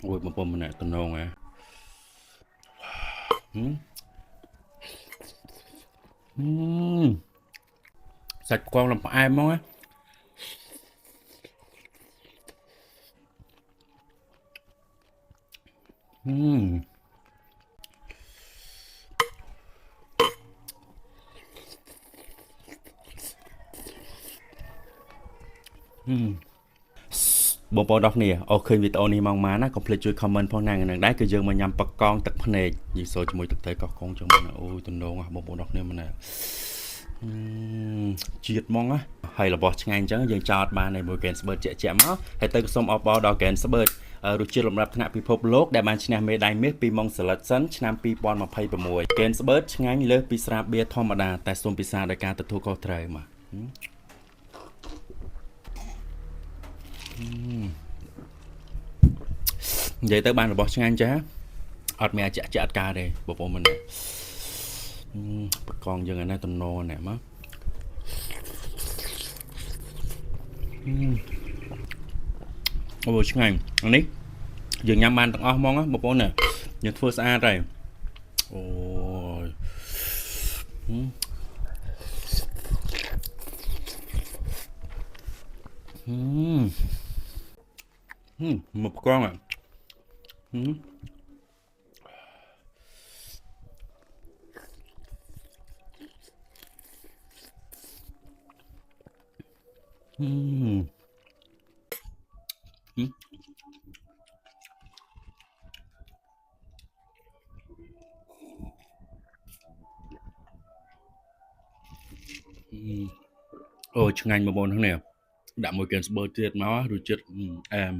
ui mà bông mình nè tao nôn à. Sạch con làm ai mong á.បងប្អូនអរគ្នាអូឃើញវីដេអូនេះមកម៉ាណាកុំភ្លេចជួយ comment ផងណានឹងដែរគឺយើងមកញ៉ាំបកកងទឹកភ្នែកយីសូជាមួយទឹកត្រីកោះកុងចឹងមកណាអូយទំនងបងប្អូនអរគ្នាមកណាជាតិហ្មងណាហើយរបស់ឆ្ងាញ់អញ្ចឹងយើងចោតបាននៅមួយកែនស្បឺតជាក់មកហើយទៅសូមអបអរដល់កែនស្បឺតរសជាតិលំដាប់ថ្នាក់ពិភពលោកដែលបានឈ្នះមេដាយមាសពីម៉ុងសាឡិតសិនឆ្នាំ2026កែនស្បឺតឆ្ងាញ់លើសពីស្រាបៀរធម្មតាតែសូមពិសាដោយការទទួលខុសត្រូវមកនិយាយទៅបានរបស់ឆ្ងាញ់ចាអត់មានអាចចាក់អត់ការទេបងប្អូនមិនបកងយើងឯណាតំណណែមកអូឆ្ងាញ់នេះយើងញ៉ាំបានទាំងអស់ហ្មងបងប្អូនណាយើងធ្វើស្អាតហើយអូយមកបកងអូឆ្ងាញ់បងប្អូនហ្នឹងនេះដាក់មួយកែនស្បឺតទៀតមករសជាតិអែម